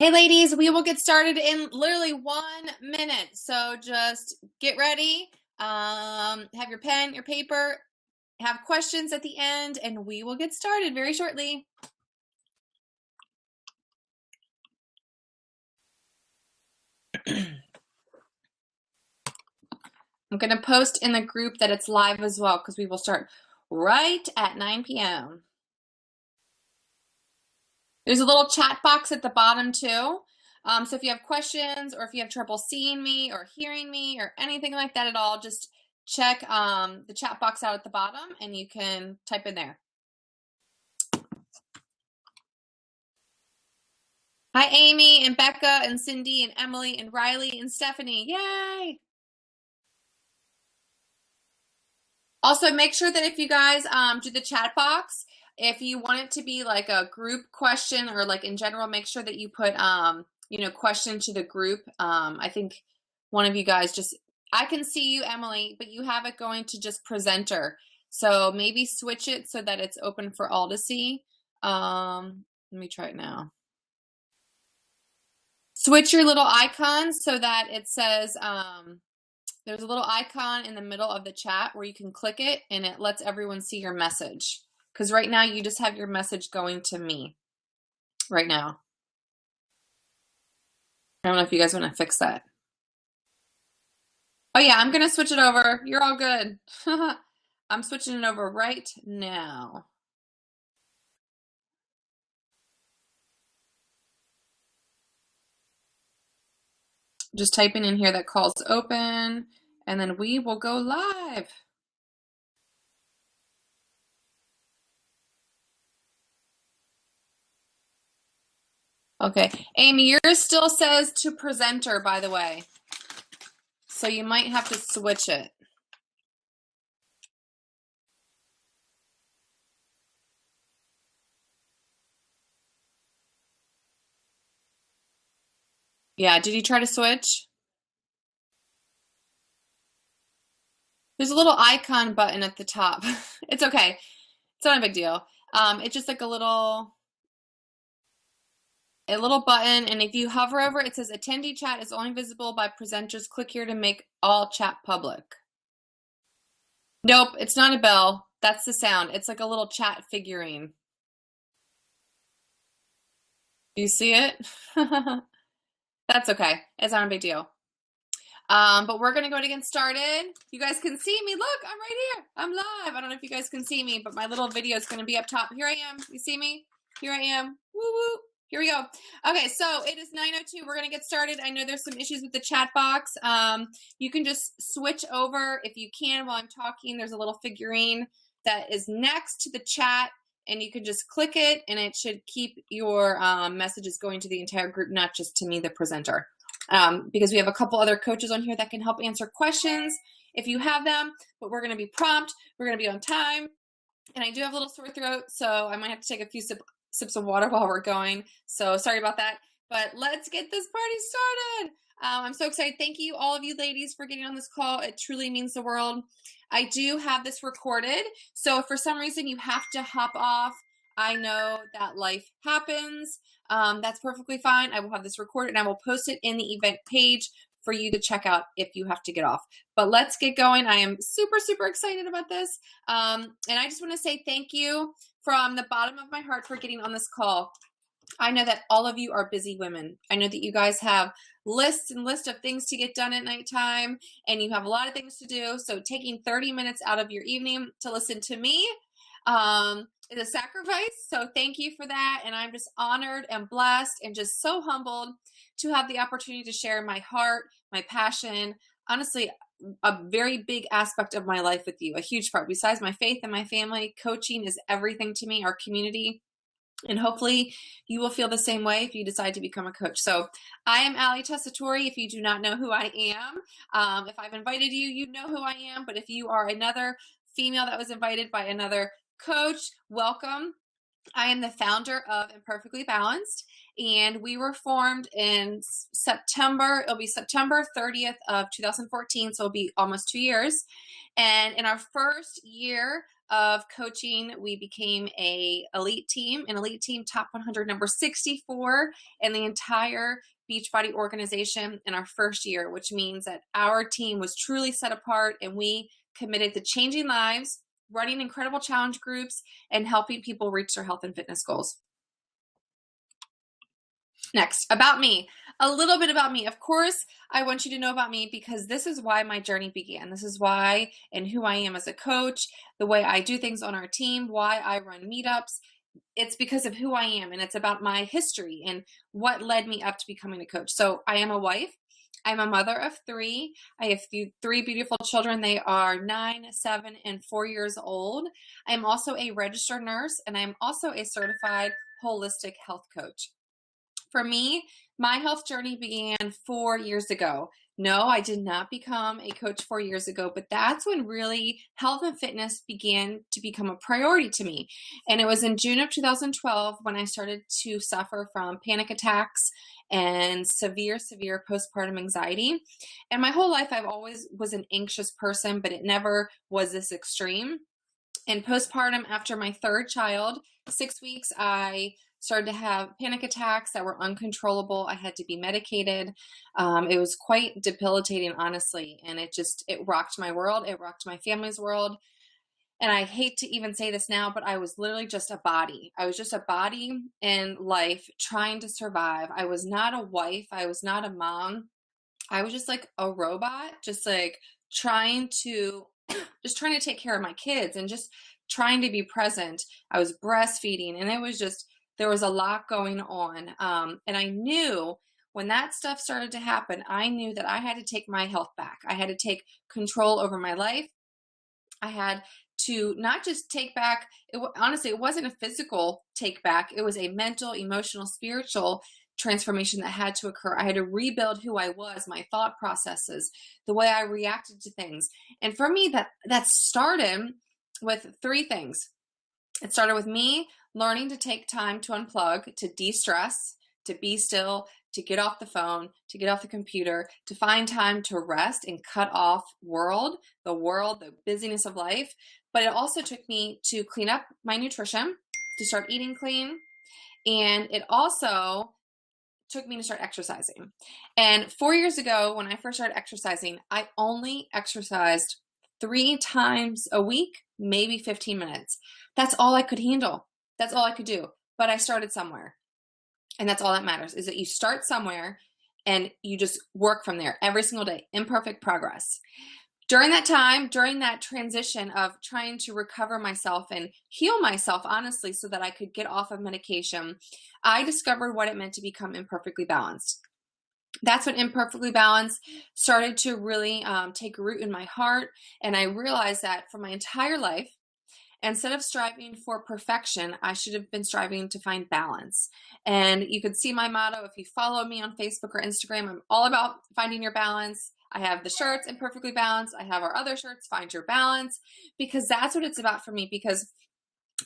Hey ladies, we will get started in literally 1 minute. So just get ready, have your pen, your paper, have questions at the end, and we will get started very shortly. I'm going to post in the group that it's live as well because we will start right at 9 p.m. There's a little chat box at the bottom too. So if you have questions or if you have trouble seeing me or hearing me or anything like that at all, just check the chat box out at the bottom and you can type in there. Hi, Amy and Becca and Cindy and Emily and Riley and Stephanie. Yay! Also, make sure that if you guys do the chat box, if you want it to be like a group question or like in general, make sure that you put, question to the group. I think one of you guys I can see you, Emily, but you have it going to just presenter. So maybe switch it so that it's open for all to see. Let me try it now. Switch your little icons so that it says, there's a little icon in the middle of the chat where you can click it and it lets everyone see your message. Because right now you just have your message going to me right now. I don't know if you guys want to fix that. Oh yeah, I'm going to switch it over. You're all good. I'm switching it over right now. Just typing in here that call's open, and then we will go live. Okay, Amy, yours still says to presenter, by the way. So you might have to switch it. Yeah, did you try to switch? There's a little icon button at the top. It's okay. It's not a big deal. It's just like a little button, and if you hover over it, it says attendee chat is only visible by presenters. Click here to make all chat public. Nope, it's not a bell. That's the sound. It's like a little chat figurine. You see it? That's okay. It's not a big deal. But we're going to go ahead and get started. You guys can see me. Look, I'm right here. I'm live. I don't know if you guys can see me, but my little video is going to be up top. Here I am. You see me? Here I am. Woo woo. Here we go. Okay, so it is 9:02. We're going to get started. I know there's some issues with the chat box. You can just switch over if you can while I'm talking. There's a little figurine that is next to the chat, and you can just click it, and it should keep your messages going to the entire group, not just to me, the presenter. Because we have a couple other coaches on here that can help answer questions if you have them, but we're going to be prompt. We're going to be on time. And I do have a little sore throat, so I might have to take a few sips of water while we're going. So sorry about that, but let's get this party started. I'm so excited. Thank you, all of you ladies, for getting on this call. It truly means the world. I do have this recorded, so if for some reason you have to hop off, I know that life happens. That's perfectly fine. I will have this recorded and I will post it in the event page for you to check out if you have to get off. But let's get going. I am super, super excited about this. And I just want to say thank you from the bottom of my heart for getting on this call. I know that all of you are busy women. I know that you guys have lists and lists of things to get done at nighttime, and you have a lot of things to do. So taking 30 minutes out of your evening to listen to me is a sacrifice. So thank you for that. And I'm just honored and blessed and just so humbled to have the opportunity to share my heart, my passion, honestly, a very big aspect of my life with you, a huge part. Besides my faith and my family, coaching is everything to me, our community. And hopefully you will feel the same way if you decide to become a coach. So I am Tessitore. If you do not know who I am, if I've invited you, you know who I am. But if you are another female that was invited by another coach, welcome. I am the founder of Imperfectly Balanced, and we were formed in September. It'll be September 30th of 2014, so it'll be almost 2 years. And in our first year of coaching, we became an elite team top 100, number 64 in the entire Beachbody organization in our first year, which means that our team was truly set apart and we committed to changing lives, running incredible challenge groups, and helping people reach their health and fitness goals. Next, about me. A little bit about me. Of course, I want you to know about me because this is why my journey began. This is why and who I am as a coach, the way I do things on our team, why I run meetups. It's because of who I am, and it's about my history and what led me up to becoming a coach. So I am a wife. I'm a mother of three. I have three beautiful children. They are 9, 7, and 4 years old. I'm also a registered nurse, and I'm also a certified holistic health coach. For me, my health journey began 4 years ago. No, I did not become a coach 4 years ago, but that's when really health and fitness began to become a priority to me. And it was in June of 2012 when I started to suffer from panic attacks and severe postpartum anxiety. And my whole life, I've always was an anxious person, but it never was this extreme. And postpartum, after my third child, 6 weeks, I started to have panic attacks that were uncontrollable. I had to be medicated. It was quite debilitating, honestly. And it rocked my world. It rocked my family's world. And I hate to even say this now, but I was literally just a body. I was just a body in life trying to survive. I was not a wife. I was not a mom. I was just like a robot, just like trying to take care of my kids and just trying to be present. I was breastfeeding, and there was a lot going on. And I knew when that stuff started to happen, I knew that I had to take my health back. I had to take control over my life. I had to not just take back, honestly, it wasn't a physical take back. It was a mental, emotional, spiritual transformation that had to occur. I had to rebuild who I was, my thought processes, the way I reacted to things. And for me, that started with 3 things. It started with me learning to take time to unplug, to de-stress, to be still, to get off the phone, to get off the computer, to find time to rest and cut off the busyness of life. But it also took me to clean up my nutrition, to start eating clean. And it also took me to start exercising. And 4 years ago, when I first started exercising, I only exercised 3 times a week, maybe 15 minutes. That's all I could handle. That's all I could do. But I started somewhere. And that's all that matters, is that you start somewhere and you just work from there every single day. Imperfect progress. During that time, during that transition of trying to recover myself and heal myself, honestly, so that I could get off of medication, I discovered what it meant to become imperfectly balanced. That's when Imperfectly Balanced started to really take root in my heart. And I realized that for my entire life, instead of striving for perfection, I should have been striving to find balance. And you could see my motto if you follow me on Facebook or Instagram. I'm all about finding your balance. I have the shirts, Imperfectly Balanced. I have our other shirts, Find Your Balance, because that's what it's about for me. Because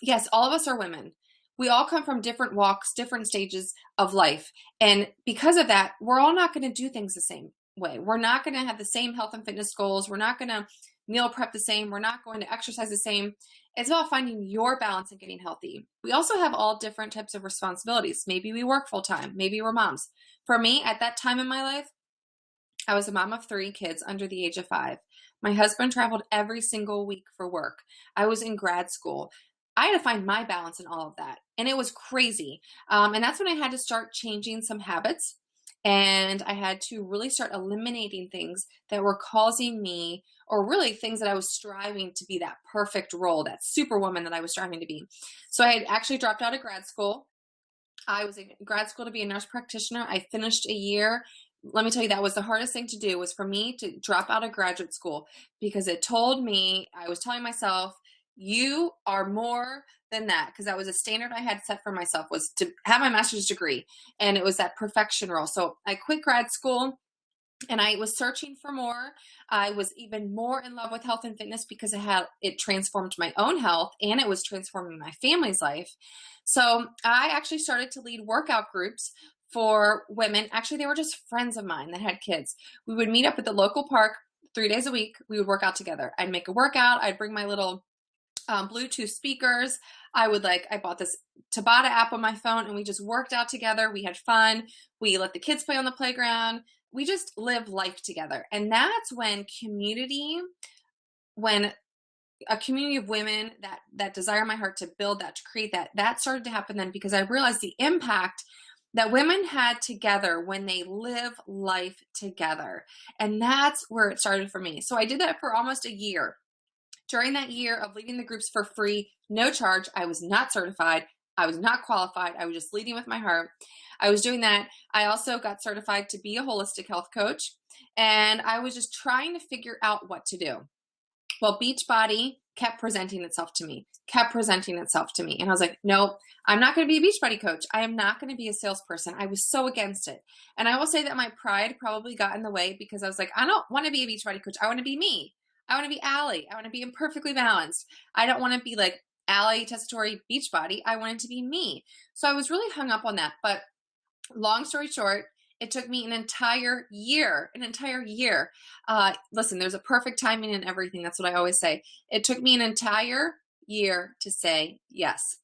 yes, all of us are women. We all come from different walks, different stages of life. And because of that, we're all not going to do things the same way. We're not going to have the same health and fitness goals. We're not going to meal prep the same. We're not going to exercise the same. It's about finding your balance and getting healthy. We also have all different types of responsibilities. Maybe we work full time. Maybe we're moms. For me, at that time in my life, I was a mom of 3 kids under the age of 5. My husband traveled every single week for work. I was in grad school. I had to find my balance in all of that. And it was crazy. And that's when I had to start changing some habits. And I had to really start eliminating things that were causing me, or really things that I was striving to be that perfect role, that superwoman that I was striving to be. So I had actually dropped out of grad school. I was in grad school to be a nurse practitioner. I finished a year. Let me tell you, that was the hardest thing to do, was for me to drop out of graduate school, because it told me, I was telling myself, you are more than that, because that was a standard I had set for myself, was to have my master's degree, and it was that perfection role. So I quit grad school and I was searching for more. I was even more in love with health and fitness because it transformed my own health and it was transforming my family's life. So I actually started to lead workout groups for women. Actually, they were just friends of mine that had kids. We would meet up at the local park 3 days a week. We would work out together. I'd make a workout. I'd bring my little Bluetooth speakers. I bought this Tabata app on my phone, and we just worked out together. We had fun. We let the kids play on the playground. We just live life together. And that's when when a community of women that desire my heart to build that, to create that started to happen then, because I realized the impact that women had together when they live life together. And that's where it started for me. So I did that for almost a year. During that year of leading the groups for free, no charge, I was not certified. I was not qualified. I was just leading with my heart. I was doing that. I also got certified to be a holistic health coach. And I was just trying to figure out what to do. Well, Beachbody kept presenting itself to me. And I was like, nope, I'm not going to be a Beachbody coach. I am not going to be a salesperson. I was so against it. And I will say that my pride probably got in the way, because I was like, I don't want to be a Beachbody coach. I want to be me. I want to be Allie. I want to be imperfectly balanced. I don't want to be like Allie, Tessitore, Beachbody. I wanted to be me. So I was really hung up on that. But long story short, it took me an entire year. Listen, there's a perfect timing in everything. That's what I always say. It took me an entire year to say yes.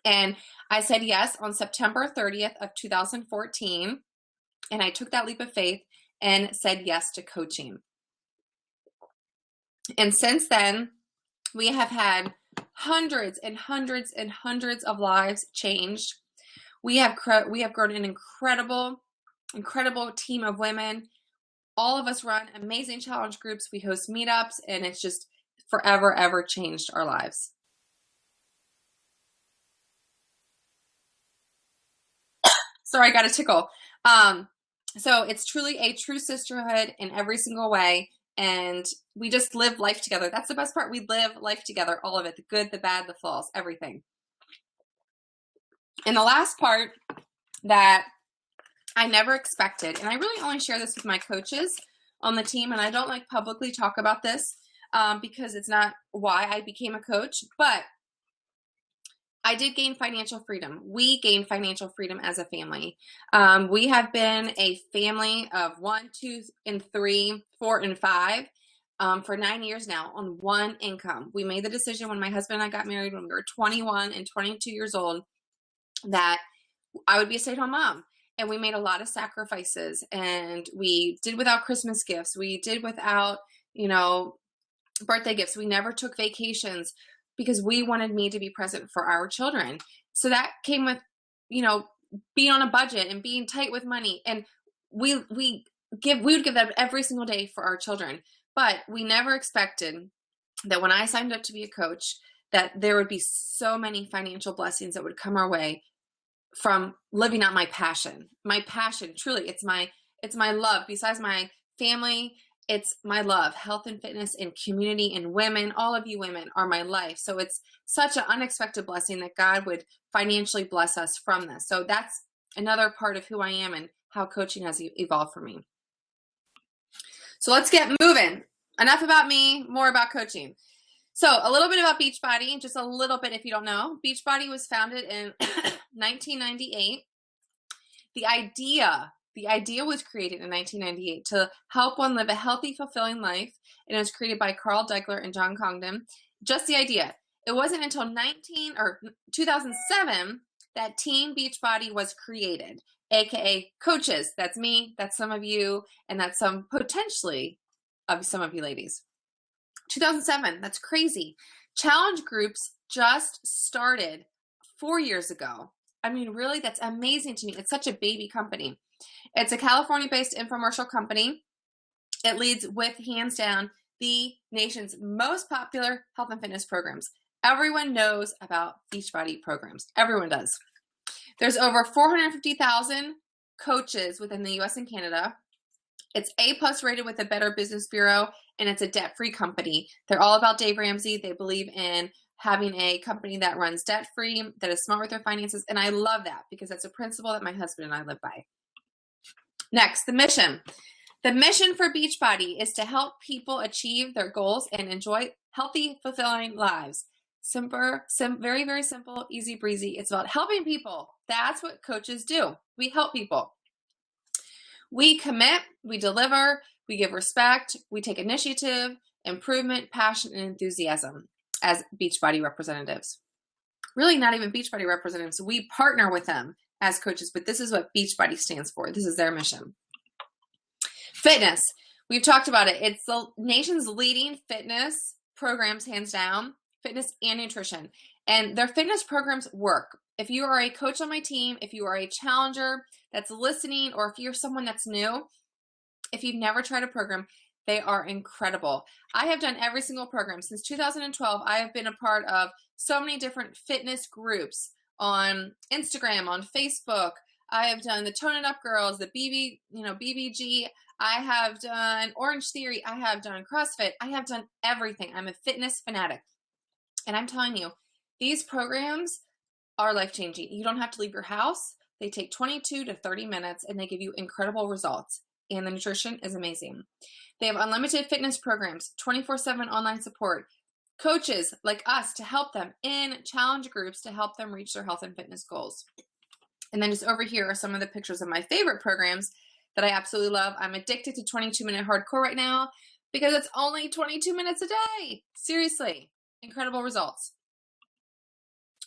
And I said yes on September 30th of 2014. And I took that leap of faith and said yes to coaching. And since then, we have had hundreds and hundreds and hundreds of lives changed. We have grown an incredible team of women. All of us run amazing challenge groups. We host meetups, and it's just forever, ever changed our lives. Sorry, I got a tickle. So it's truly a true sisterhood in every single way. And we just live life together. That's the best part. We live life together, all of it, the good, the bad, the flaws, everything. And the last part that I never expected, and I really only share this with my coaches on the team, and I don't like publicly talk about this because it's not why I became a coach, but I did gain financial freedom. We gained financial freedom as a family. We have been a family of 1, 2, and 3, 4, and 5 for 9 years now on one income. We made the decision when my husband and I got married when we were 21 and 22 years old that I would be a stay-at-home mom. And we made a lot of sacrifices, and we did without Christmas gifts. We did without, birthday gifts. We never took vacations because we wanted me to be present for our children. So that came with, being on a budget and being tight with money. And we would give that every single day for our children. But we never expected that when I signed up to be a coach, that there would be so many financial blessings that would come our way from living out my passion. My passion, truly, it's my love. Besides my family, it's my love, health and fitness and community and women. All of you women are my life. So it's such an unexpected blessing that God would financially bless us from this. So that's another part of who I am and how coaching has evolved for me. So let's get moving. Enough about me, more about coaching. So a little bit about Beachbody, just a little bit if you don't know. Beachbody was founded in 1998. The idea was created in 1998 to help one live a healthy, fulfilling life, and it was created by Carl Degler and John Congdon. Just the idea. It wasn't until 2007 that Team Beachbody was created, aka coaches. That's me, that's some of you, and that's some potentially of some of you ladies. 2007, that's crazy. Challenge groups just started 4 years ago. I mean, really, that's amazing to me. It's such a baby company. It's a California-based infomercial company. It leads with, hands down, the nation's most popular health and fitness programs. Everyone knows about Beachbody programs. Everyone does. There's over 450,000 coaches within the US and Canada. It's A+ rated with the Better Business Bureau, and it's a debt-free company. They're all about Dave Ramsey. They believe in having a company that runs debt-free, that is smart with their finances, and I love that because that's a principle that my husband and I live by. Next, the mission. The mission for Beachbody is to help people achieve their goals and enjoy healthy, fulfilling lives. Very, very simple, easy breezy. It's about helping people. That's what coaches do. We help people. We commit, we deliver, we give respect, we take initiative, improvement, passion, and enthusiasm. as Beachbody representatives. Really not even Beachbody representatives. We partner with them as coaches, but this is what Beachbody stands for. This is their mission. Fitness. We've talked about it. It's the nation's leading fitness programs, hands down, fitness and nutrition. And their fitness programs work. If you are a coach on my team, if you are a challenger that's listening, or if you're someone that's new, if you've never tried a program, they are incredible. I have done every single program. Since 2012, I have been a part of so many different fitness groups on Instagram, on Facebook. I have done the Tone It Up Girls, the BBG. I have done Orange Theory. I have done CrossFit. I have done everything. I'm a fitness fanatic. And I'm telling you, these programs are life-changing. You don't have to leave your house. They take 22 to 30 minutes and they give you incredible results. And the nutrition is amazing. They have unlimited fitness programs, 24/7 online support, coaches like us to help them in challenge groups to help them reach their health and fitness goals. And then just over here are some of the pictures of my favorite programs that I absolutely love. I'm addicted to 22-minute hardcore right now because it's only 22 minutes a day. Seriously, incredible results.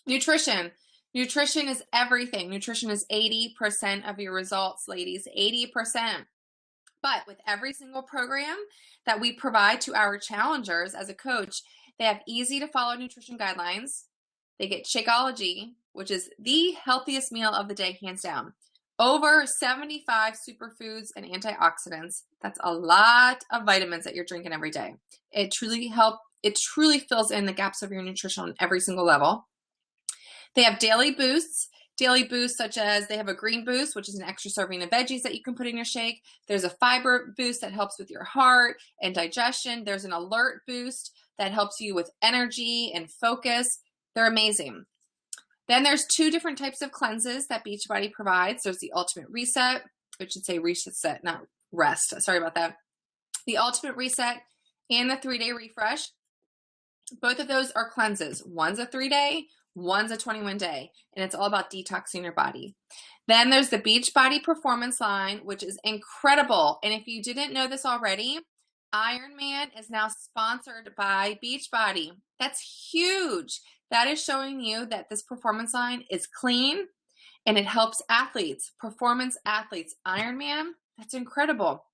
Nutrition. Nutrition is everything. Nutrition is 80% of your results, ladies, 80%. But with every single program that we provide to our challengers as a coach, they have easy to follow nutrition guidelines. They get Shakeology, which is the healthiest meal of the day, hands down. Over 75 superfoods and antioxidants. That's a lot of vitamins that you're drinking every day. It truly fills in the gaps of your nutrition on every single level. They have daily boosts such as they have a green boost, which is an extra serving of veggies that you can put in your shake. There's a fiber boost that helps with your heart and digestion. There's an alert boost that helps you with energy and focus. They're amazing. Then there's 2 different types of cleanses that Beachbody provides. There's the Ultimate Reset, which should say reset, not rest. Sorry about that. The Ultimate Reset and the 3-day refresh. Both of those are cleanses. One's a 3-day, one's a 21-day, and it's all about detoxing your body. Then there's the Beachbody Performance line, which is incredible. And if you didn't know this already, Ironman is now sponsored by Beachbody. That's huge. That is showing you that this performance line is clean and it helps athletes, performance athletes. Ironman, that's incredible.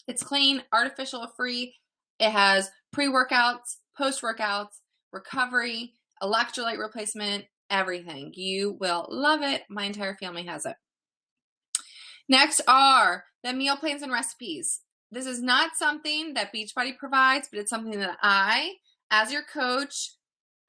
It's clean, artificial free. It has pre-workouts, post-workouts, recovery, electrolyte replacement, everything. You will love it. My entire family has it. Next are the meal plans and recipes. This is not something that Beachbody provides, but it's something that I, as your coach,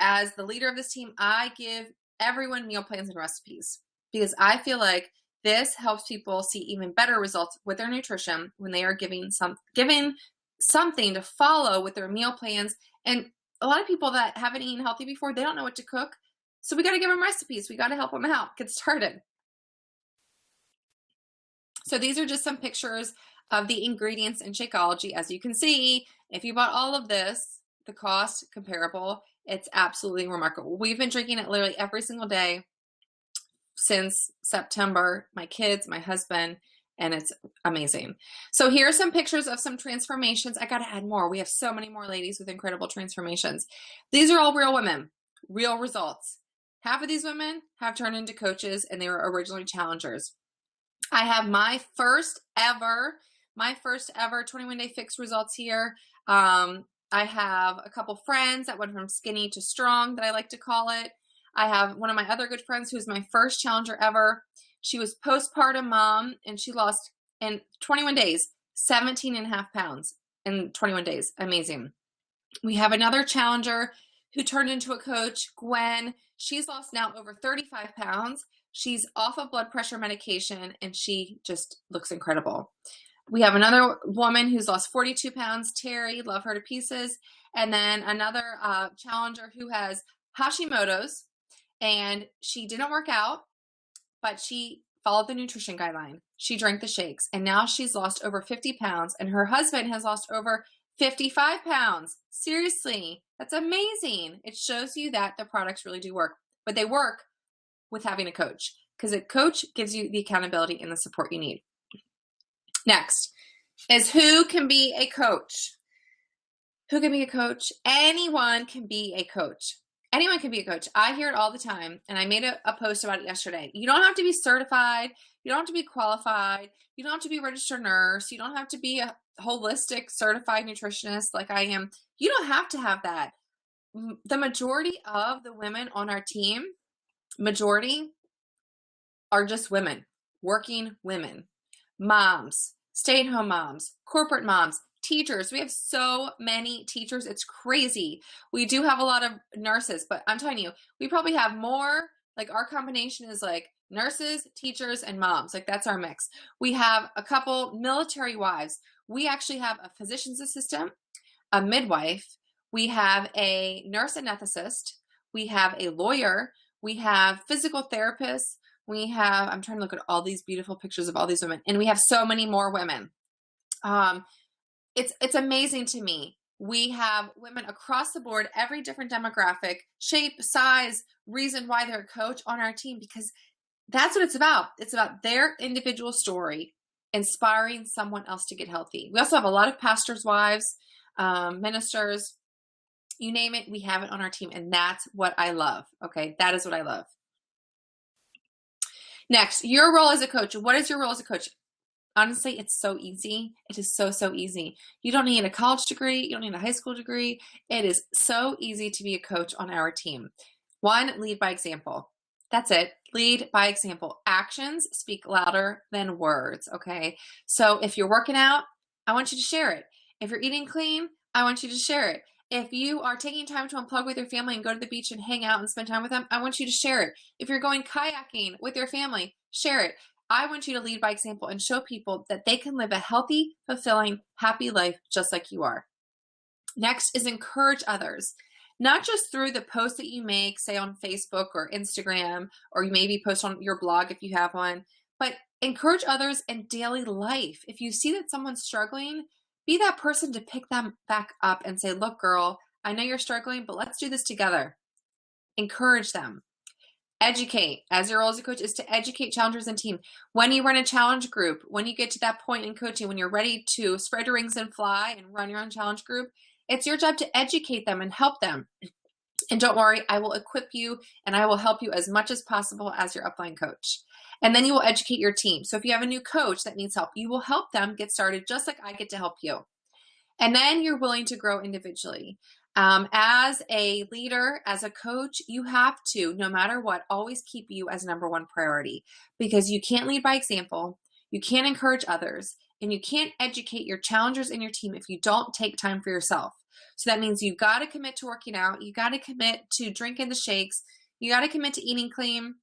as the leader of this team, I give everyone meal plans and recipes because I feel like this helps people see even better results with their nutrition when they are given something to follow with their meal plans. And a lot of people that haven't eaten healthy before, they don't know what to cook. So we got to give them recipes. We got to help them out, get started. So these are just some pictures of the ingredients in Shakeology. As you can see, if you bought all of this, the cost comparable, it's absolutely remarkable. We've been drinking it literally every single day since September, my kids, my husband, and it's amazing. So here are some pictures of some transformations. I got to add more. We have so many more ladies with incredible transformations. These are all real women, real results. Half of these women have turned into coaches and they were originally challengers. I have my first ever 21-day fix results here. I have a couple friends that went from skinny to strong, that I like to call it. I have one of my other good friends who's my first challenger ever. She was postpartum mom and she lost in 21 days, 17.5 pounds in 21 days. Amazing. We have another challenger who turned into a coach, Gwen. She's lost now over 35 pounds. She's off of blood pressure medication and she just looks incredible. We have another woman who's lost 42 pounds, Terry, love her to pieces. And then another challenger who has Hashimoto's and she didn't work out, but she followed the nutrition guideline. She drank the shakes and now she's lost over 50 pounds and her husband has lost over 55 pounds. Seriously, that's amazing. It shows you that the products really do work, but they work with having a coach because a coach gives you the accountability and the support you need. Next is who can be a coach. Who can be a coach? Anyone can be a coach. Anyone can be a coach. I hear it all the time, and I made a post about it yesterday. You don't have to be certified. You don't have to be qualified. You don't have to be a registered nurse. You don't have to be a holistic certified nutritionist like I am. You don't have to have that. The majority of the women on our team, majority, are just women, working women, moms, stay-at-home moms, corporate moms, teachers. We have so many teachers. It's crazy. We do have a lot of nurses, but I'm telling you, we probably have more, like our combination is like nurses, teachers, and moms. Like that's our mix. We have a couple military wives. We actually have a physician's assistant, a midwife. We have a nurse anesthetist. We have a lawyer. We have physical therapists. We have, I'm trying to look at all these beautiful pictures of all these women, and we have so many more women. It's amazing to me. We have women across the board, every different demographic, shape, size, reason why they're a coach on our team, because that's what it's about. It's about their individual story, inspiring someone else to get healthy. We also have a lot of pastors' wives, ministers, you name it, we have it on our team, and that's what I love. Okay, that is what I love. Next, your role as a coach. What is your role as a coach? Honestly, it's so easy. It is so, so easy. You don't need a college degree. You don't need a high school degree. It is so easy to be a coach on our team. One, lead by example. That's it. Lead by example. Actions speak louder than words, okay? So if you're working out, I want you to share it. If you're eating clean, I want you to share it. If you are taking time to unplug with your family and go to the beach and hang out and spend time with them, I want you to share it. If you're going kayaking with your family, share it. I want you to lead by example and show people that they can live a healthy, fulfilling, happy life just like you are. Next is encourage others, not just through the posts that you make, say on Facebook or Instagram, or you maybe post on your blog if you have one, but encourage others in daily life. If you see that someone's struggling, be that person to pick them back up and say, look, girl, I know you're struggling, but let's do this together. Encourage them. Educate. As your role as a coach is to educate challengers and team. When you run a challenge group, when you get to that point in coaching, when you're ready to spread your wings and fly and run your own challenge group, it's your job to educate them and help them. And don't worry, I will equip you and I will help you as much as possible as your upline coach. And then you will educate your team. So if you have a new coach that needs help, you will help them get started just like I get to help you. And then you're willing to grow individually. As a leader, as a coach, you have to, no matter what, always keep you as number one priority, because you can't lead by example, you can't encourage others, and you can't educate your challengers and your team if you don't take time for yourself. So that means you've got to commit to working out, you got to commit to drinking the shakes, you got to commit to eating clean,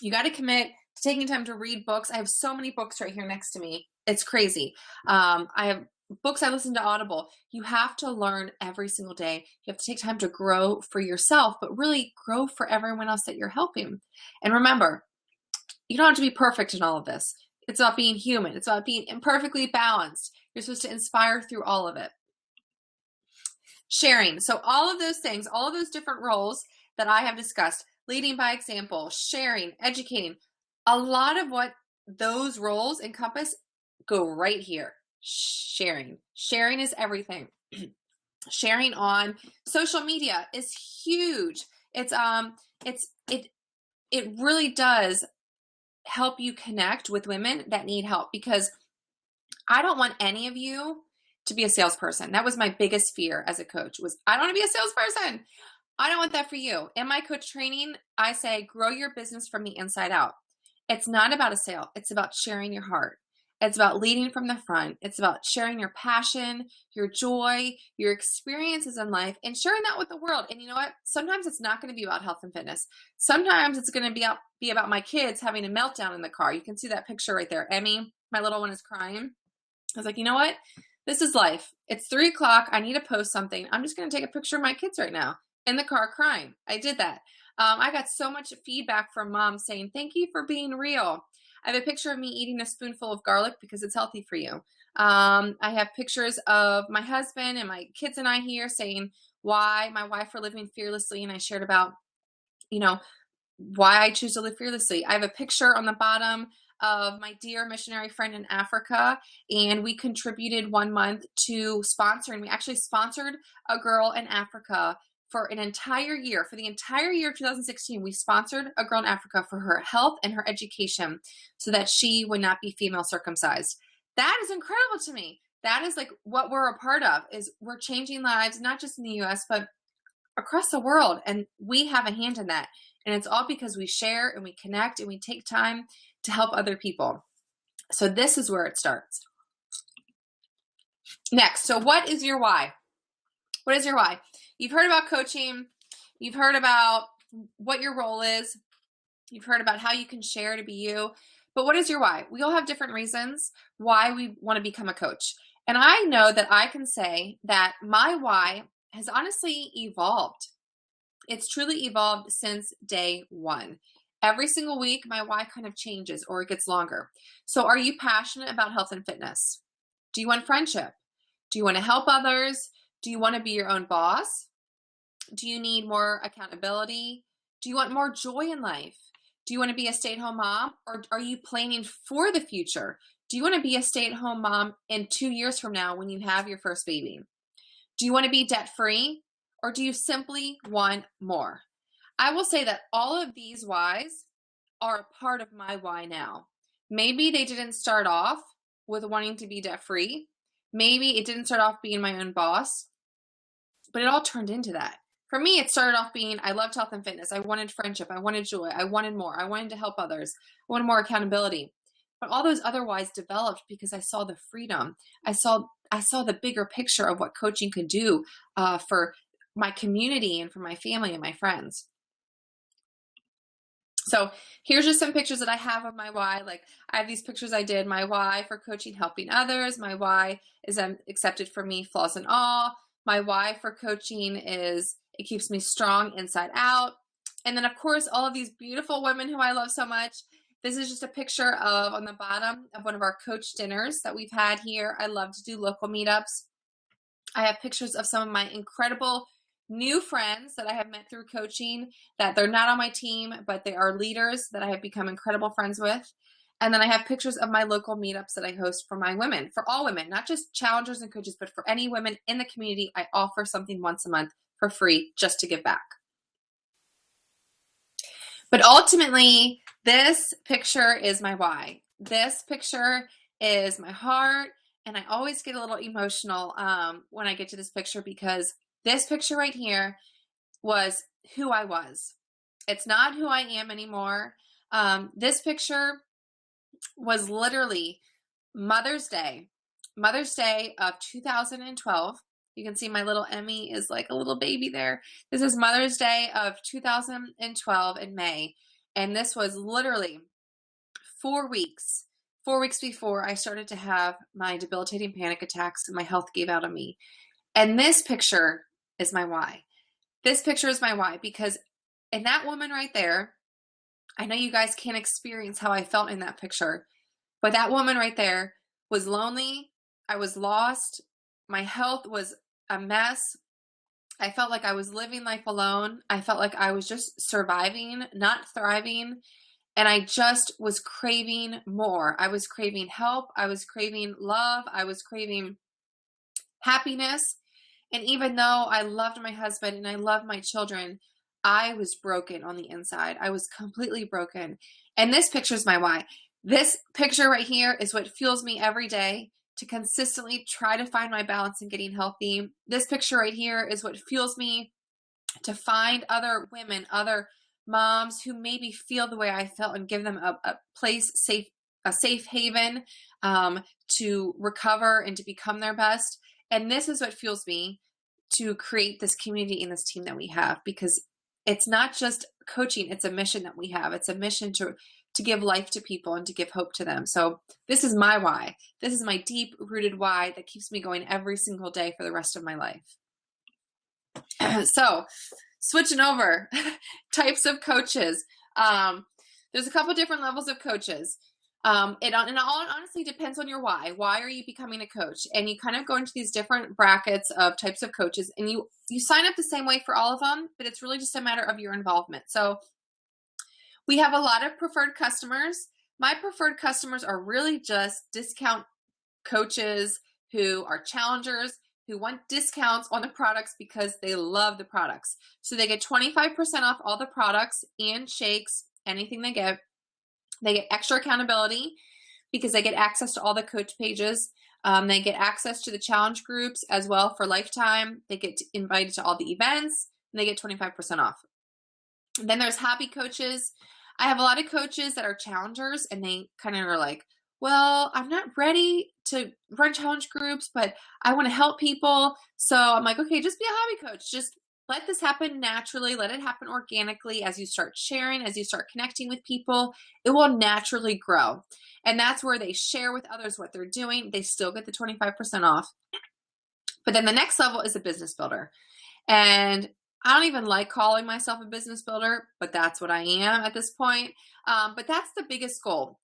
you got to commit to taking time to read books. I have so many books right here next to me. It's crazy. I have books I listen to Audible. You have to learn every single day. You have to take time to grow for yourself, but really grow for everyone else that you're helping. And remember, you don't have to be perfect in all of this. It's about being human. It's about being imperfectly balanced. You're supposed to inspire through all of it. Sharing. So all of those things, all of those different roles that I have discussed, leading by example, sharing, educating, a lot of what those roles encompass go right here. Sharing. Sharing is everything. Sharing on social media is huge. It really does help you connect with women that need help, because I don't want any of you to be a salesperson. That was my biggest fear as a coach, was I don't want to be a salesperson. I don't want that for you. In my coach training, I say, grow your business from the inside out. It's not about a sale. It's about sharing your heart. It's about leading from the front. It's about sharing your passion, your joy, your experiences in life, and sharing that with the world. And you know what? Sometimes it's not going to be about health and fitness. Sometimes it's going to be about my kids having a meltdown in the car. You can see that picture right there. Emmy, my little one, is crying. I was like, you know what? This is life. It's 3 o'clock. I need to post something. I'm just going to take a picture of my kids right now in the car crying. I did that. I got so much feedback from moms saying, thank you for being real. I have a picture of me eating a spoonful of garlic because it's healthy for you. I have pictures of my husband and my kids and I here saying why my wife are living fearlessly. And I shared about, why I choose to live fearlessly. I have a picture on the bottom of my dear missionary friend in Africa, and we contributed 1 month to sponsoring. We actually sponsored a girl in Africa for an entire year. For the entire year of 2016, we sponsored a girl in Africa for her health and her education so that she would not be female circumcised. That is incredible to me. That is like what we're a part of, is we're changing lives, not just in the US, but across the world. And we have a hand in that. And it's all because we share and we connect and we take time to help other people. So this is where it starts. Next, so what is your why? What is your why? You've heard about coaching. You've heard about what your role is. You've heard about how you can share to be you. But what is your why? We all have different reasons why we want to become a coach. And I know that I can say that my why has honestly evolved. It's truly evolved since day one. Every single week, my why kind of changes or it gets longer. So are you passionate about health and fitness? Do you want friendship? Do you want to help others? Do you want to be your own boss? Do you need more accountability? Do you want more joy in life? Do you want to be a stay-at-home mom, or are you planning for the future? Do you want to be a stay-at-home mom in 2 years from now when you have your first baby? Do you want to be debt-free, or do you simply want more? I will say that all of these whys are a part of my why now. Maybe they didn't start off with wanting to be debt-free. Maybe it didn't start off being my own boss, but it all turned into that. For me, it started off being, I loved health and fitness. I wanted friendship. I wanted joy. I wanted more. I wanted to help others. I wanted more accountability. But all those other whys developed because I saw the freedom. I saw the bigger picture of what coaching could do for my community and for my family and my friends. So here's just some pictures that I have of my why. Like, I have these pictures I did. My why for coaching, helping others. My why is I'm accepted for me, flaws and all. My why for coaching is it keeps me strong inside out. And then, of course, all of these beautiful women who I love so much. This is just a picture of, on the bottom, of one of our coach dinners that we've had here. I love to do local meetups. I have pictures of some of my incredible new friends that I have met through coaching, that they're not on my team, but they are leaders that I have become incredible friends with. And then I have pictures of my local meetups that I host for my women, for all women, not just challengers and coaches, but for any women in the community. I offer something once a month for free just to give back. But ultimately, this picture is my why. This picture is my heart. And I always get a little emotional when I get to this picture, because this picture right here was who I was. It's not who I am anymore. This picture was literally Mother's Day of 2012. You can see my little Emmy is like a little baby there. This is Mother's Day of 2012 in May. And this was literally 4 weeks before I started to have my debilitating panic attacks and my health gave out on me. And this picture is my why. This picture is my why, because in that woman right there, I know you guys can't experience how I felt in that picture, but that woman right there was lonely. I was lost. My health was a mess. I felt like I was living life alone. I felt like I was just surviving, not thriving. And I just was craving more. I was craving help. I was craving love. I was craving happiness. And even though I loved my husband and I loved my children, I was broken on the inside. I was completely broken. And this picture is my why. This picture right here is what fuels me every day to consistently try to find my balance and getting healthy. This picture right here is what fuels me to find other women, other moms who maybe feel the way I felt, and give them a place, a safe haven to recover and to become their best. And this is what fuels me to create this community and this team that we have, because it's not just coaching, it's a mission that we have. It's a mission to give life to people and to give hope to them. So this is my why. This is my deep rooted why that keeps me going every single day for the rest of my life. So switching over, types of coaches. There's a couple different levels of coaches. It all honestly depends on your why. Why are you becoming a coach? And you kind of go into these different brackets of types of coaches, and you sign up the same way for all of them, but it's really just a matter of your involvement. So we have a lot of preferred customers. My preferred customers are really just discount coaches who are challengers, who want discounts on the products because they love the products. So they get 25% off all the products and shakes, anything they get. They get extra accountability because they get access to all the coach pages. They get access to the challenge groups as well for lifetime. They get invited to all the events, and they get 25% off. Then there's happy coaches. I have a lot of coaches that are challengers, and they kind of are like, well, I'm not ready to run challenge groups, but I want to help people. So I'm like, okay, just be a hobby coach. Just let this happen naturally. Let it happen organically. As you start sharing, as you start connecting with people, it will naturally grow. And that's where they share with others what they're doing. They still get the 25% off. But then the next level is a business builder. And I don't even like calling myself a business builder, but that's what I am at this point. But that's the biggest goal.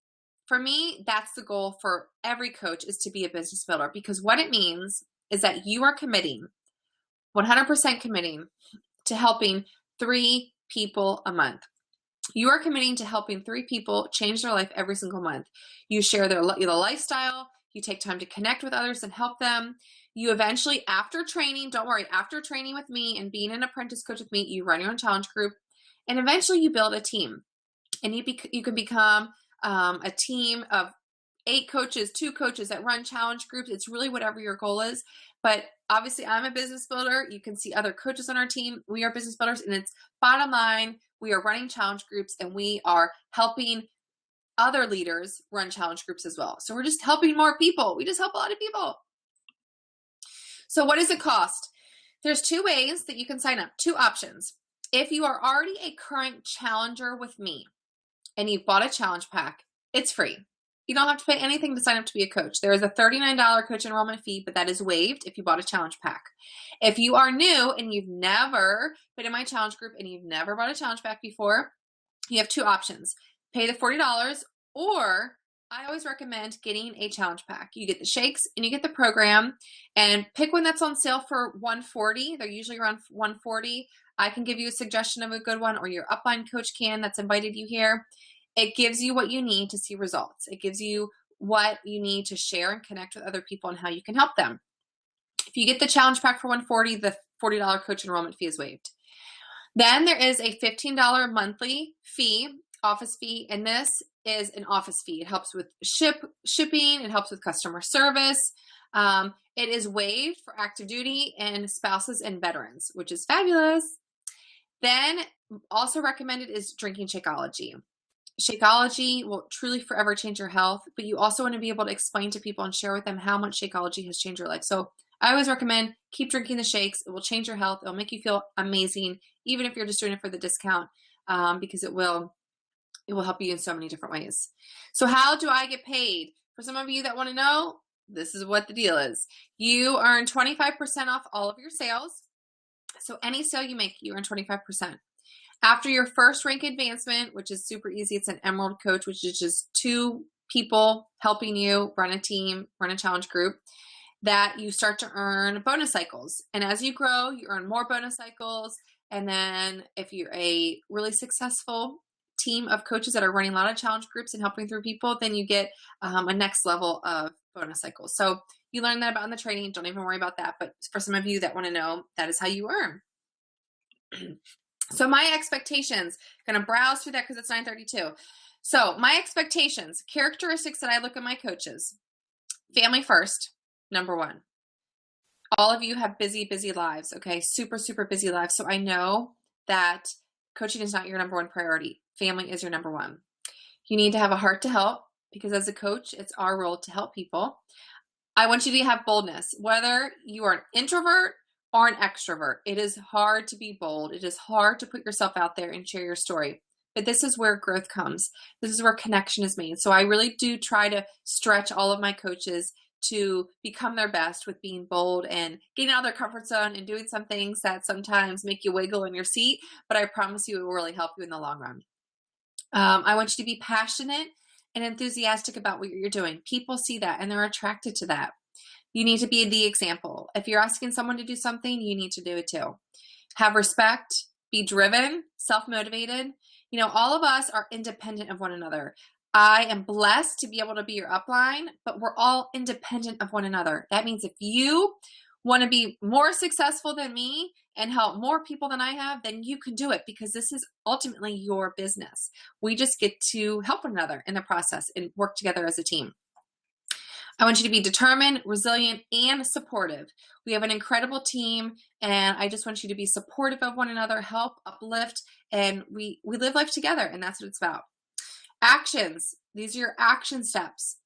For me, that's the goal for every coach, is to be a business builder, because what it means is that you are committing, 100% committing to helping 3 people a month. You are committing to helping 3 people change their life every single month. You share their lifestyle. You take time to connect with others and help them. You eventually, after training, don't worry, after training with me and being an apprentice coach with me, you run your own challenge group, and eventually you build a team. And you can become a team of 8 coaches, 2 coaches that run challenge groups. It's really whatever your goal is. But obviously, I'm a business builder. You can see other coaches on our team. We are business builders, and it's bottom line, we are running challenge groups, and we are helping other leaders run challenge groups as well. So we're just helping more people. We just help a lot of people. So what does it cost? There's 2 ways that you can sign up, 2 options. If you are already a current challenger with me and you've bought a challenge pack, it's free. You don't have to pay anything to sign up to be a coach. There is a $39 coach enrollment fee, but that is waived if you bought a challenge pack. If you are new and you've never been in my challenge group and you've never bought a challenge pack before, you have 2 options. Pay the $40, or I always recommend getting a challenge pack. You get the shakes and you get the program, and pick one that's on sale for $140. They're usually around $140. I can give you a suggestion of a good one, or your upline coach can that's invited you here. It gives you what you need to see results. It gives you what you need to share and connect with other people and how you can help them. If you get the challenge pack for $140, the $40 coach enrollment fee is waived. Then there is a $15 monthly fee, office fee, and this is an office fee. It helps with shipping. It helps with customer service. It is waived for active duty and spouses and veterans, which is fabulous. Then also recommended is drinking Shakeology. Shakeology will truly forever change your health, but you also want to be able to explain to people and share with them how much Shakeology has changed your life. So I always recommend keep drinking the shakes. It will change your health. It will make you feel amazing, even if you're just doing it for the discount, because it will help you in so many different ways. So how do I get paid? For some of you that want to know, this is what the deal is. You earn 25% off all of your sales. So any sale you make, you earn 25%. After your first rank advancement, which is super easy, it's an Emerald coach, which is just 2 people helping you run a team, run a challenge group, that you start to earn bonus cycles. And as you grow, you earn more bonus cycles. And then if you're a really successful team of coaches that are running a lot of challenge groups and helping through people, then you get a next level of bonus cycles. So you learn that about in the training. Don't even worry about that. But for some of you that want to know, that is how you earn. So my expectations, going to browse through that because it's 9:32. So my expectations, characteristics that I look at my coaches. Family first, number 1. All of you have busy, busy lives, okay? Super, super busy lives. So I know that coaching is not your number 1 priority. Family is your number 1. You need to have a heart to help, because as a coach, it's our role to help people. I want you to have boldness, whether you are an introvert or an extrovert. It is hard to be bold. It is hard to put yourself out there and share your story. But this is where growth comes. This is where connection is made. So I really do try to stretch all of my coaches to become their best with being bold and getting out of their comfort zone and doing some things that sometimes make you wiggle in your seat. But I promise you it will really help you in the long run. I want you to be passionate and enthusiastic about what you're doing. People see that and they're attracted to that. You need to be the example. If you're asking someone to do something, you need to do it too. Have respect, be driven, self-motivated. You know, all of us are independent of one another. I am blessed to be able to be your upline, but we're all independent of one another. That means if you want to be more successful than me and help more people than I have, then you can do it, because this is ultimately your business. We just get to help one another in the process and work together as a team. I want you to be determined, resilient, and supportive. We have an incredible team, and I just want you to be supportive of one another, help, uplift, and we live life together, and that's what it's about. Actions. These are your action steps.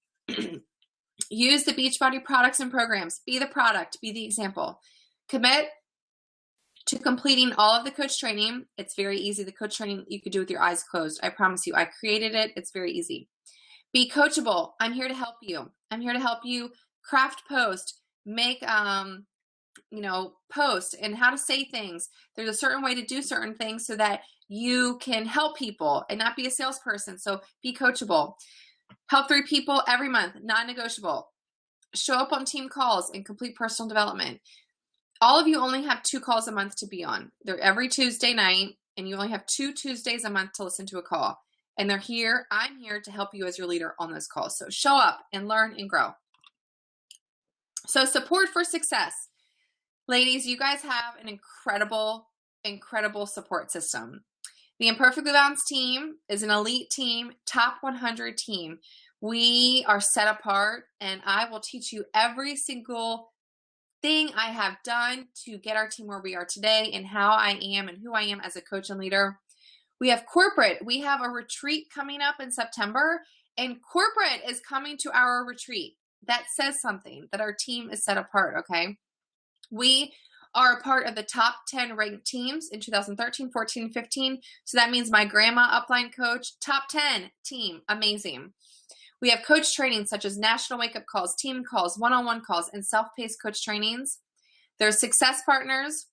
Use the Beachbody products and programs. Be the product. Be the example. Commit to completing all of the coach training. It's very easy. The coach training you could do with your eyes closed. I promise you. I created it. It's very easy. Be coachable. I'm here to help you. I'm here to help you craft post, make post, and how to say things. There's a certain way to do certain things so that you can help people and not be a salesperson. So be coachable. Help 3 people every month, non-negotiable. Show up on team calls and complete personal development. All of you only have 2 calls a month to be on. They're every Tuesday night, and you only have 2 Tuesdays a month to listen to a call. And they're here. I'm here to help you as your leader on those calls. So show up and learn and grow. So support for success. Ladies, you guys have an incredible support system. The Imperfectly Balanced team is an elite team, top 100 team. We are set apart, and I will teach you every single thing I have done to get our team where we are today, and how I am and who I am as a coach and leader. We have corporate. We have a retreat coming up in September, and corporate is coming to our retreat. That says something, that our team is set apart, okay? We are a part of the top 10 ranked teams in 2013, 14, 15. So that means my grandma upline coach, top 10 team, amazing. We have coach trainings such as national wake-up calls, team calls, one-on-one calls, and self-paced coach trainings. There's success partners.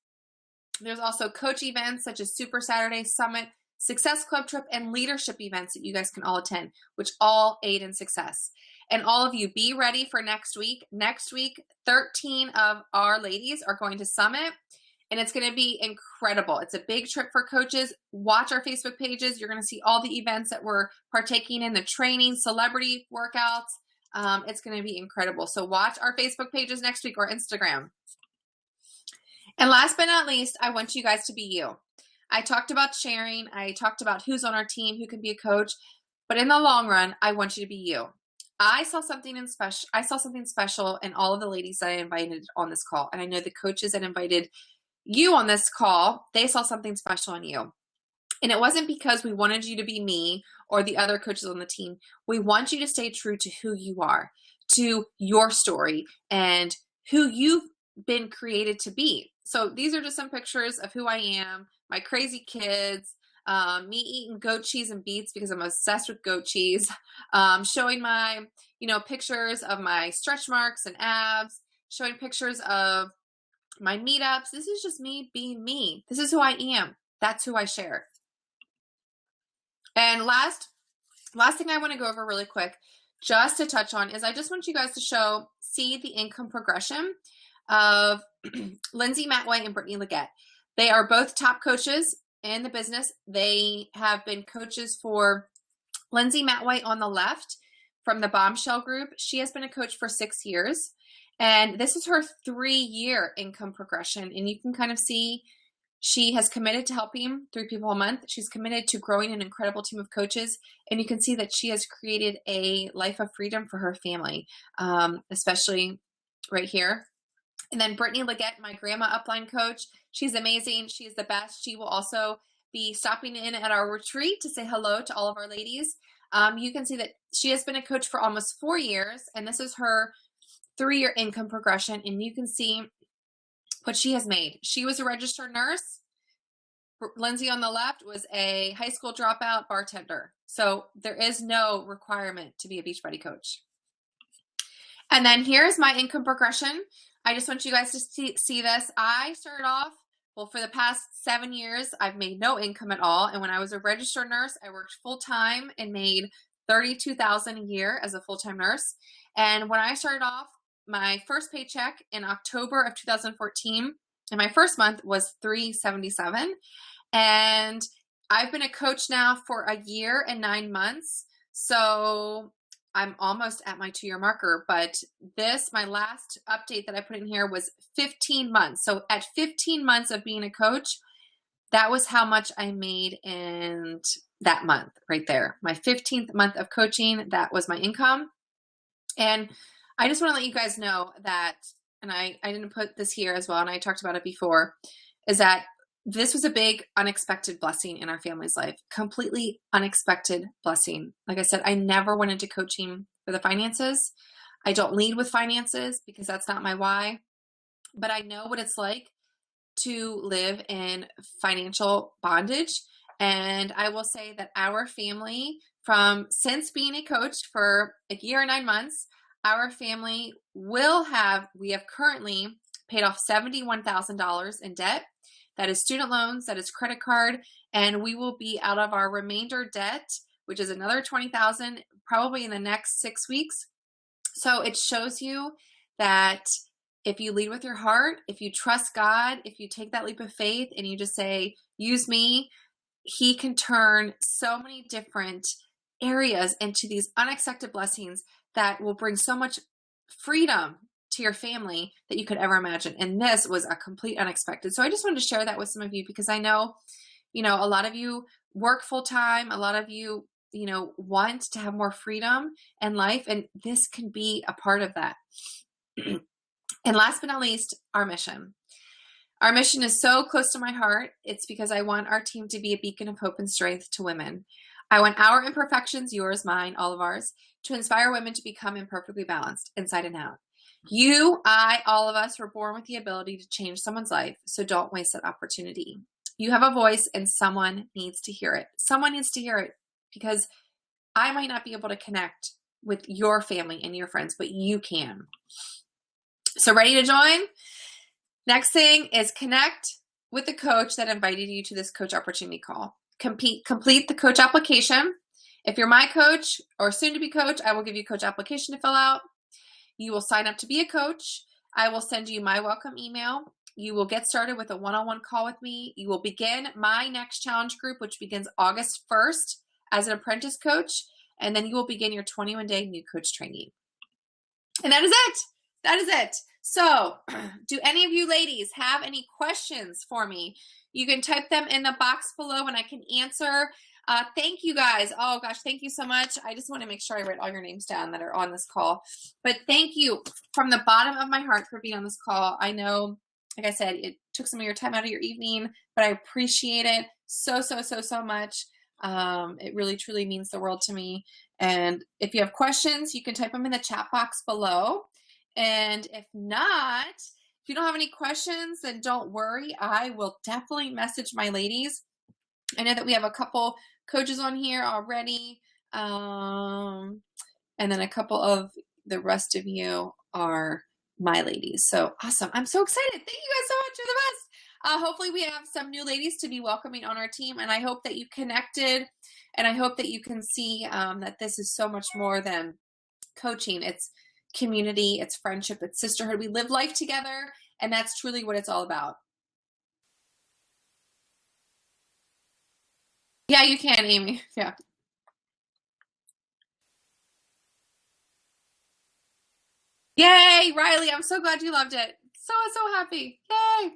There's also coach events such as Super Saturday, Summit, Success Club Trip, and leadership events that you guys can all attend, which all aid in success. And all of you, be ready for next week. Next week, 13 of our ladies are going to Summit, and it's going to be incredible. It's a big trip for coaches. Watch our Facebook pages. You're going to see all the events that we're partaking in, the training, celebrity workouts. It's going to be incredible. So watch our Facebook pages next week, or Instagram. And last but not least, I want you guys to be you. I talked about sharing. I talked about who's on our team, who can be a coach. But in the long run, I want you to be you. I saw something special in all of the ladies that I invited on this call. And I know the coaches that invited you on this call, they saw something special in you. And it wasn't because we wanted you to be me or the other coaches on the team. We want you to stay true to who you are, to your story, and who you've been created to be. So these are just some pictures of who I am, my crazy kids, me eating goat cheese and beets because I'm obsessed with goat cheese, showing my, pictures of my stretch marks and abs, showing pictures of my meetups. This is just me being me. This is who I am. That's who I share. And last thing I want to go over really quick, just to touch on, is I just want you guys to see the income progression of Lindsay Matway and Brittany Leggett. They are both top coaches in the business. They have been coaches for Lindsay Matway on the left from the Bombshell Group. She has been a coach for 6 years, and this is her 3-year income progression. And you can kind of see she has committed to helping 3 people a month. She's committed to growing an incredible team of coaches, and you can see that she has created a life of freedom for her family, especially right here. And then Brittany Leggett, my grandma upline coach, she's amazing. She's the best. She will also be stopping in at our retreat to say hello to all of our ladies. You can see that she has been a coach for almost 4 years, and this is her 3-year income progression, and you can see what she has made. She was a registered nurse. Lindsay on the left was a high school dropout bartender. So there is no requirement to be a Beachbody coach. And then here's my income progression. I just want you guys to see this. I started off, for the past 7 years, I've made no income at all. And when I was a registered nurse, I worked full-time and made $32,000 a year as a full-time nurse. And when I started off, my first paycheck in October of 2014, and my first month was $377. And I've been a coach now for 1 year and 9 months. So I'm almost at my 2-year marker, but my last update that I put in here was 15 months. So at 15 months of being a coach, that was how much I made in that month right there. My 15th month of coaching, that was my income. And I just want to let you guys know that, and I didn't put this here as well, and I talked about it before, is that this was a big unexpected blessing in our family's life. Completely unexpected blessing. Like I said, I never went into coaching for the finances. I don't lead with finances because that's not my why. But I know what it's like to live in financial bondage. And I will say that our family, since being a coach for a year and 9 months, our family we have currently paid off $71,000 in debt. That is student loans, that is credit card, and we will be out of our remainder debt, which is another $20,000 probably in the next 6 weeks. So it shows you that if you lead with your heart, if you trust God, if you take that leap of faith and you just say, use me, He can turn so many different areas into these unexpected blessings that will bring so much freedom to your family that you could ever imagine. And this was a complete unexpected. So I just wanted to share that with some of you because I know, a lot of you work full time. A lot of you, want to have more freedom in life. And this can be a part of that. And last but not least, our mission. Our mission is so close to my heart. It's because I want our team to be a beacon of hope and strength to women. I want our imperfections, yours, mine, all of ours, to inspire women to become imperfectly balanced inside and out. You, I, all of us were born with the ability to change someone's life, so don't waste that opportunity. You have a voice and someone needs to hear it. Someone needs to hear it because I might not be able to connect with your family and your friends, but you can. So ready to join? Next thing is connect with the coach that invited you to this coach opportunity call. Complete the coach application. If you're my coach or soon to be coach, I will give you a coach application to fill out. You will sign up to be a coach. I will send you my welcome email. You will get started with a one-on-one call with me. You will begin my next challenge group, which begins August 1st as an apprentice coach. And then you will begin your 21-day new coach training. And that is it. That is it. So do any of you ladies have any questions for me? You can type them in the box below and I can answer. Thank you guys. Oh gosh, thank you so much. I just want to make sure I write all your names down that are on this call. But thank you from the bottom of my heart for being on this call. I know, like I said, it took some of your time out of your evening, but I appreciate it so much. It really, truly means the world to me. And if you have questions, you can type them in the chat box below. And if not, if you don't have any questions, then don't worry. I will definitely message my ladies. I know that we have a couple coaches on here already. And then a couple of the rest of you are my ladies. So awesome. I'm so excited. Thank you guys so much. You're the best. Hopefully we have some new ladies to be welcoming on our team. And I hope that you connected. And I hope that you can see that this is so much more than coaching. It's community, it's friendship, it's sisterhood. We live life together. And that's truly what it's all about. Yeah, you can, Amy. Yeah. Yay, Riley. I'm so glad you loved it. So happy. Yay.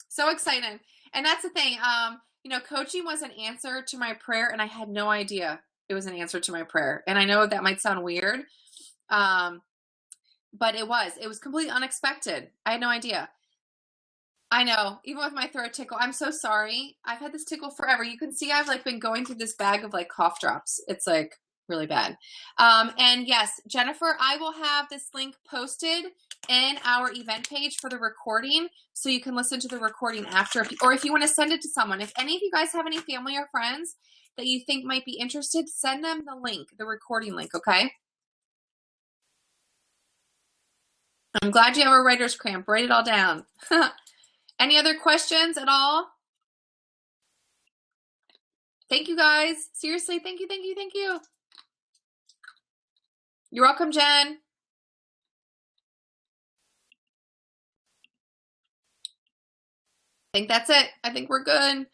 So excited. And that's the thing. Coaching was an answer to my prayer, and I had no idea it was an answer to my prayer. And I know that might sound weird. But it was completely unexpected. I had no idea. I know, even with my throat tickle, I'm so sorry. I've had this tickle forever. You can see I've been going through this bag of cough drops. It's really bad. And yes, Jennifer, I will have this link posted in our event page for the recording so you can listen to the recording after, or if you want to send it to someone. If any of you guys have any family or friends that you think might be interested, send them the link, the recording link, okay? I'm glad you have a writer's cramp. Write it all down. Any other questions at all? Thank you guys. Seriously, thank you. You're welcome, Jen. I think that's it. I think we're good.